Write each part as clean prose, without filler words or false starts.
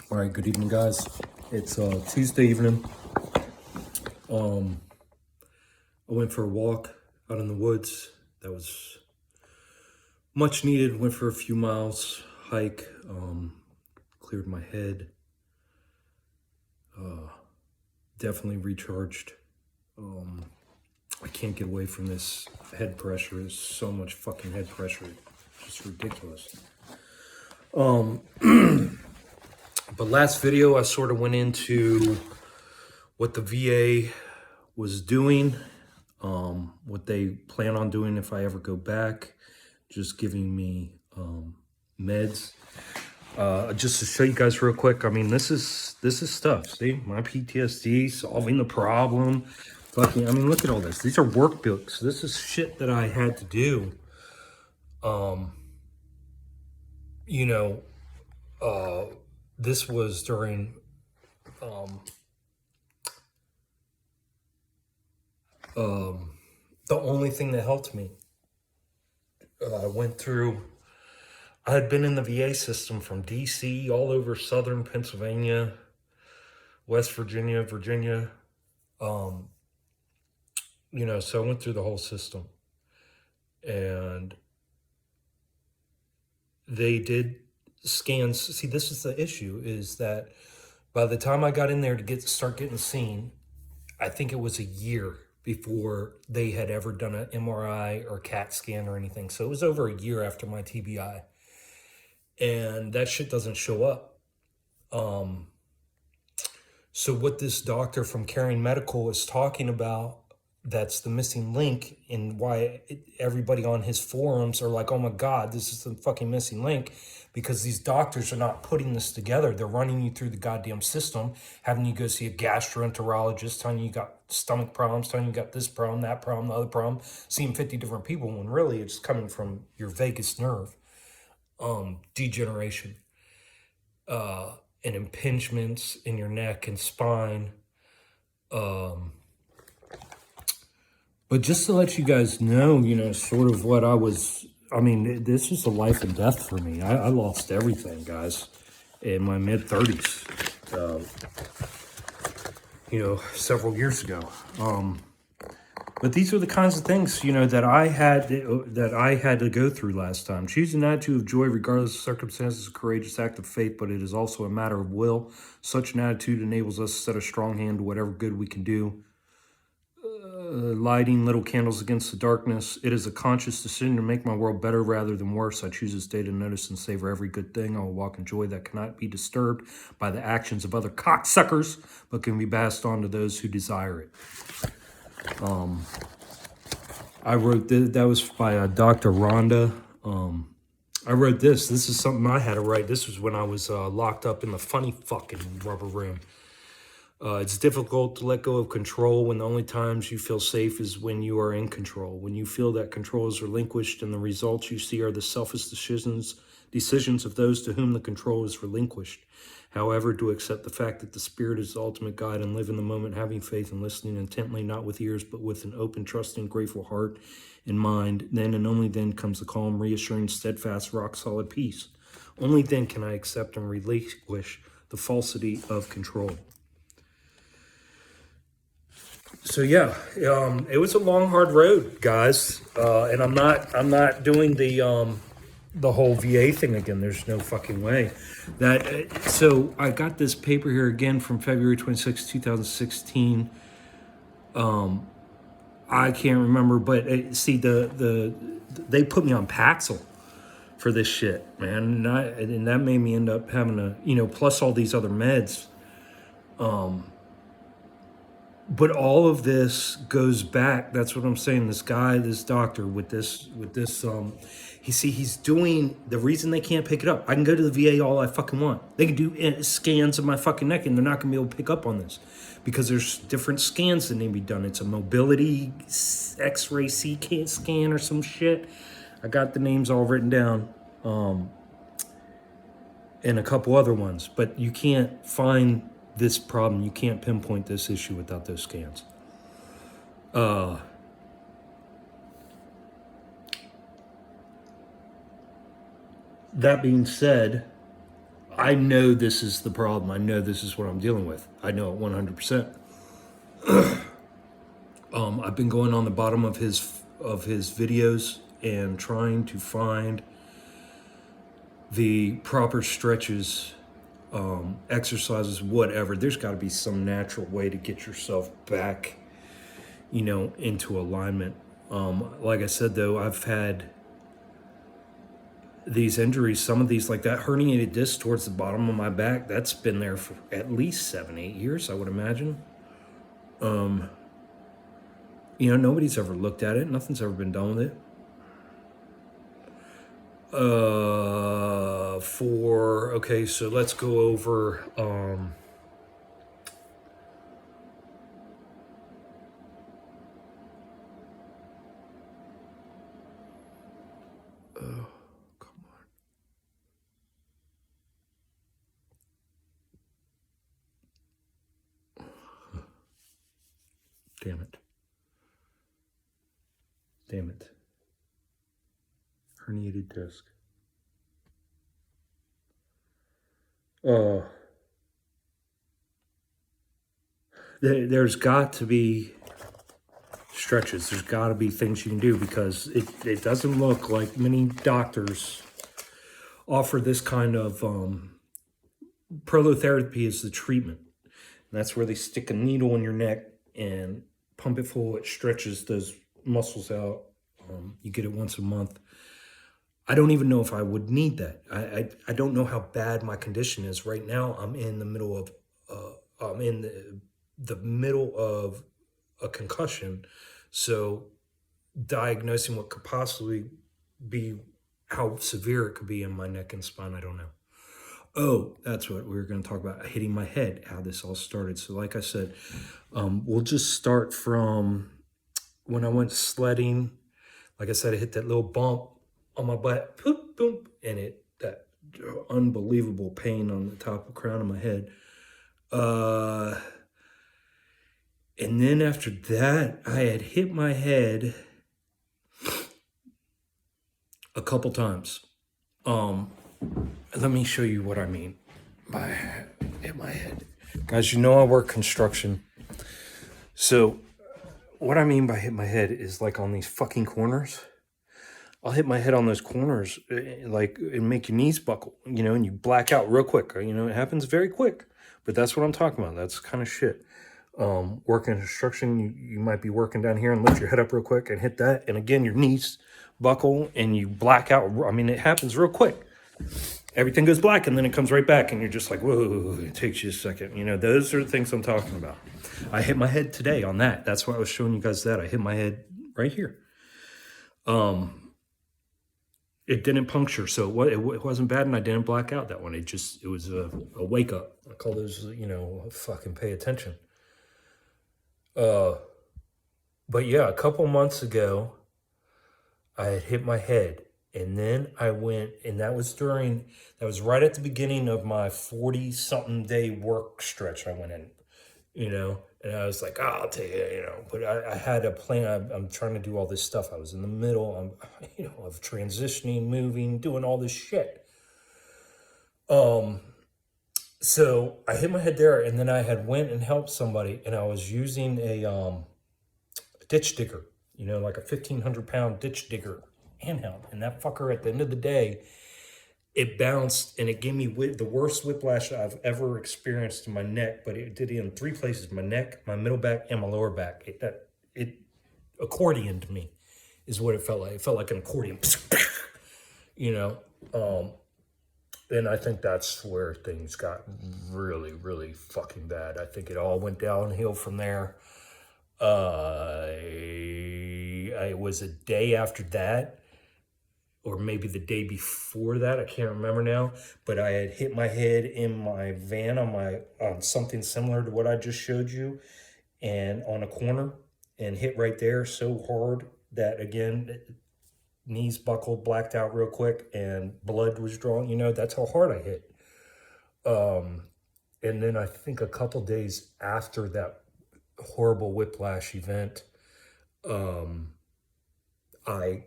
All right, good evening, guys. It's Tuesday evening. I went for a walk out in the woods. That was much needed. Went for a few miles, hike, cleared my head. Definitely recharged. I can't get away from this head pressure. There's so much fucking head pressure. It's just ridiculous. But last video, I sort of went into what the VA was doing, what they plan on doing if I ever go back, just giving me meds. Just to show you guys real quick, I mean, this is stuff. See, my PTSD, solving the problem. Fucking, I mean, look at all this. These are workbooks. This is shit that I had to do. You know, this was during the only thing that helped me. I had been in the VA system from DC all over southern Pennsylvania, West Virginia, Virginia. So I went through the whole system. And they did scans. See, this is the issue, is that by the time I got in there to start getting seen, I think it was a year before they had ever done an MRI or CAT scan or anything. So it was over a year after my TBI. And that shit doesn't show up. So what this doctor from Caring Medical is talking about, that's the missing link, and why everybody on his forums are like, oh my God, this is the fucking missing link, because these doctors are not putting this together. They're running you through the goddamn system, having you go see a gastroenterologist, telling you got stomach problems, telling you got this problem, that problem, the other problem, seeing 50 different people, when really it's coming from your vagus nerve, degeneration, and impingements in your neck and spine. But just to let you guys know, sort of what this was a life and death for me. I lost everything, guys, in my mid-30s, several years ago. But these are the kinds of things, that I had to go through last time. Choosing an attitude of joy regardless of circumstances is a courageous act of faith, but it is also a matter of will. Such an attitude enables us to set a strong hand to whatever good we can do. Lighting little candles against the darkness. It is a conscious decision to make my world better rather than worse. I choose this day to notice and savor every good thing. I will walk in joy that cannot be disturbed by the actions of other cocksuckers, but can be passed on to those who desire it. I wrote that was by Dr. Rhonda. I wrote this. This is something I had to write. This was when I was locked up in the funny fucking rubber room. It's difficult to let go of control when the only times you feel safe is when you are in control. When you feel that control is relinquished and the results you see are the selfish decisions of those to whom the control is relinquished. However, to accept the fact that the Spirit is the ultimate guide and live in the moment, having faith and listening intently, not with ears, but with an open, trusting, grateful heart and mind, then and only then comes the calm, reassuring, steadfast, rock-solid peace. Only then can I accept and relinquish the falsity of control. So yeah, it was a long, hard road, guys, and I'm not doing the whole VA thing again. There's no fucking way. So I got this paper here again from February 26, 2016. I can't remember, but see, they put me on Paxil for this shit, man, and that made me end up having to, plus all these other meds. But all of this goes back. That's what I'm saying. This guy, this doctor with this, he's doing, the reason they can't pick it up. I can go to the VA all I fucking want. They can do scans of my fucking neck and they're not gonna be able to pick up on this because there's different scans that need to be done. It's a mobility X-ray CT scan or some shit. I got the names all written down, and a couple other ones, but you can't find this problem. You can't pinpoint this issue without those scans. That being said, I know this is the problem. I know this is what I'm dealing with. I know it 100%. I've been going on the bottom of his videos and trying to find the proper stretches, exercises, whatever. There's got to be some natural way to get yourself back, into alignment. Like I said, though, I've had these injuries, some of these, like that herniated disc towards the bottom of my back, that's been there for at least 7-8 years, I would imagine. Nobody's ever looked at it. Nothing's ever been done with it. Okay, so let's go over, damn it. Herniated disc. There's got to be stretches. There's got to be things you can do, because it doesn't look like many doctors offer this kind of prolotherapy as the treatment. And that's where they stick a needle in your neck and pump it full. It stretches those muscles out. You get it once a month. I don't even know if I would need that. I don't know how bad my condition is right now. I'm in the middle of the middle of a concussion, so diagnosing what could possibly be, how severe it could be in my neck and spine, I don't know. Oh, that's what we were going to talk about, hitting my head, how this all started. So like I said, we'll just start from when I went sledding. Like I said, I hit that little bump on my butt, boop, boop, and that unbelievable pain on the top of the crown of my head. And then after that, I had hit my head a couple times. Let me show you what I mean by hit my head. Guys, I work construction. So what I mean by hit my head is like on these fucking corners. I'll hit my head on those corners, like, and make your knees buckle, and you black out real quick. It happens very quick, but that's what I'm talking about. That's kind of shit. Working in construction, you might be working down here and lift your head up real quick and hit that. And again, your knees buckle and you black out. I mean, it happens real quick. Everything goes black and then it comes right back and you're just like, whoa, it takes you a second. Those are the things I'm talking about. I hit my head today on that. That's why I was showing you guys that. I hit my head right here. It didn't puncture, so it wasn't bad, and I didn't black out that one. It was a wake up. I call those, fucking pay attention. But yeah, a couple months ago, I had hit my head, and then I went, and that was right at the beginning of my 40-something day work stretch I went in, and I was like, I'll take it, but I had a plan. I'm trying to do all this stuff. I was in the middle, of transitioning, moving, doing all this shit. So I hit my head there, and then I had went and helped somebody, and I was using a ditch digger, like a 1,500-pound ditch digger handheld. And that fucker, at the end of the day, it bounced, and it gave me the worst whiplash I've ever experienced in my neck, but it did it in 3 places: my neck, my middle back, and my lower back. It accordioned me is what it felt like. It felt like an accordion, and I think that's where things got really, really fucking bad. I think it all went downhill from there. It was a day after that, or maybe the day before that, I can't remember now, but I had hit my head in my van on something similar to what I just showed you, and on a corner, and hit right there so hard that, again, knees buckled, blacked out real quick, and blood was drawn. That's how hard I hit. And then I think a couple days after that horrible whiplash event, I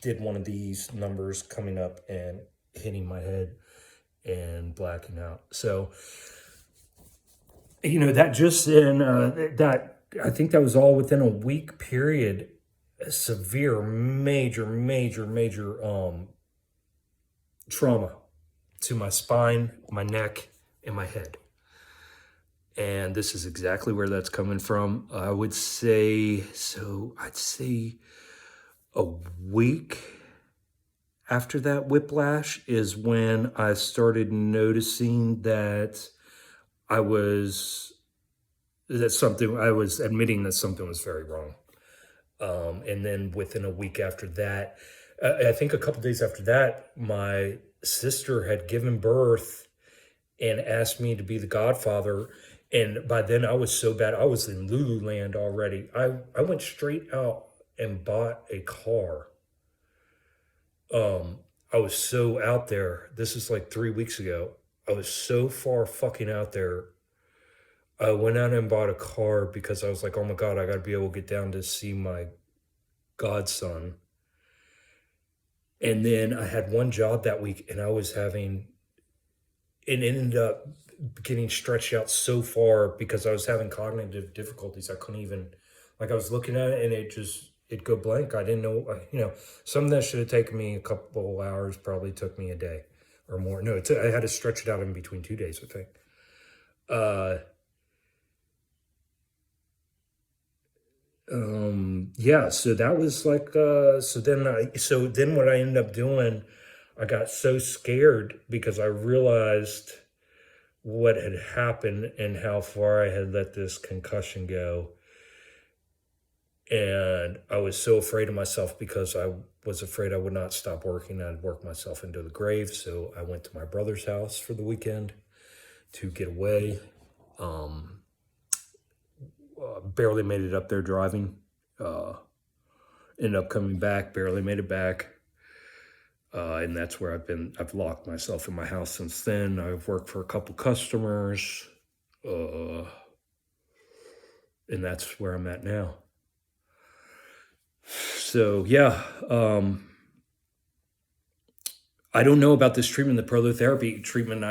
did one of these numbers coming up and hitting my head, and blacking out. So, that just in, that, I think that was all within a week period, a severe, major, trauma to my spine, my neck, and my head. And this is exactly where that's coming from. I'd say a week after that whiplash is when I started noticing that I was admitting that something was very wrong. And then within a week after that, I think a couple days after that, my sister had given birth and asked me to be the godfather. And by then I was so bad, I was in Lululand already. I went straight out and bought a car. I was so out there. This is like 3 weeks ago. I was so far fucking out there. I went out and bought a car because I was like, oh my God, I got to be able to get down to see my godson. And then I had one job that week and it ended up getting stretched out so far because I was having cognitive difficulties. I couldn't even, like I was looking at it and it'd go blank. I didn't know, something that should have taken me a couple hours probably took me a day or more. No, I had to stretch it out in between 2 days, I think. Yeah, so that was like, so then what I ended up doing, I got so scared because I realized what had happened and how far I had let this concussion go. And I was so afraid of myself because I was afraid I would not stop working. I'd work myself into the grave. So I went to my brother's house for the weekend to get away. Barely made it up there driving. Ended up coming back, barely made it back. And that's where I've locked myself in my house since then. I've worked for a couple customers. And that's where I'm at now. So yeah, I don't know about this treatment, the prolotherapy treatment,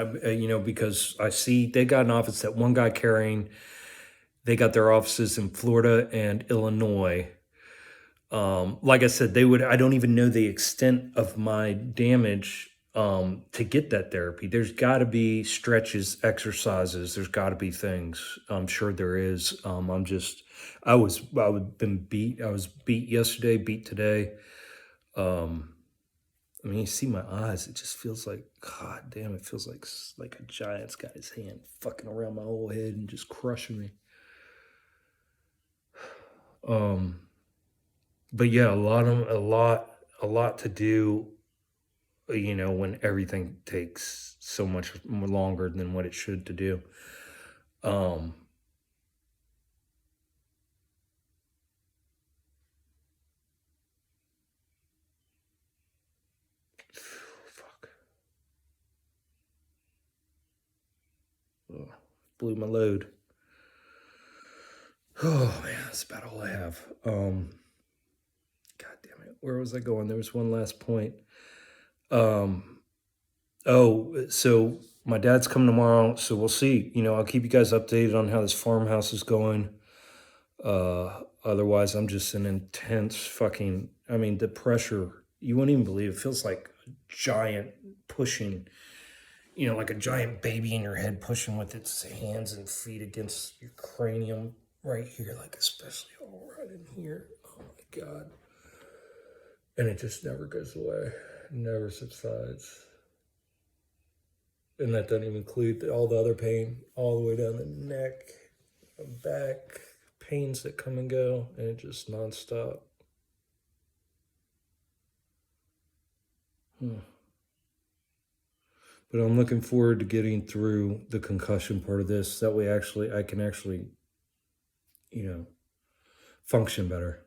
because I see they got an office, that one guy carrying, they got their offices in Florida and Illinois. Like I said, I don't even know the extent of my damage to get that therapy. There's got to be stretches, exercises. There's got to be things. I'm sure there is. I was beat. I was beat yesterday, beat today. I mean, you see my eyes. It just feels like, God damn, it feels like a giant's got his hand fucking around my whole head and just crushing me. But yeah, a lot to do, when everything takes so much more longer than what it should to do. Fuck. Ugh, blew my load. Oh man, that's about all I have. God damn it. Where was I going? There was one last point. So my dad's coming tomorrow, so we'll see. I'll keep you guys updated on how this farmhouse is going. Otherwise, I'm just an intense fucking, the pressure, you wouldn't even believe it. Feels like a giant pushing, like a giant baby in your head pushing with its hands and feet against your cranium right here, like especially right in here. Oh my God. And it just never goes away, never subsides. And that doesn't even include all the other pain, all the way down the neck, back, pains that come and go, and it just nonstop. But I'm looking forward to getting through the concussion part of this. That way, I can actually, function better,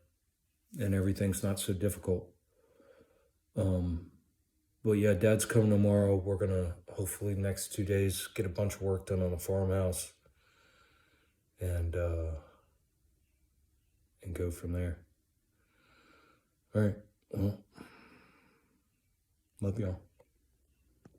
and everything's not so difficult. But yeah, Dad's coming tomorrow. We're gonna hopefully next 2 days get a bunch of work done on the farmhouse, and go from there. All right. Well, love y'all.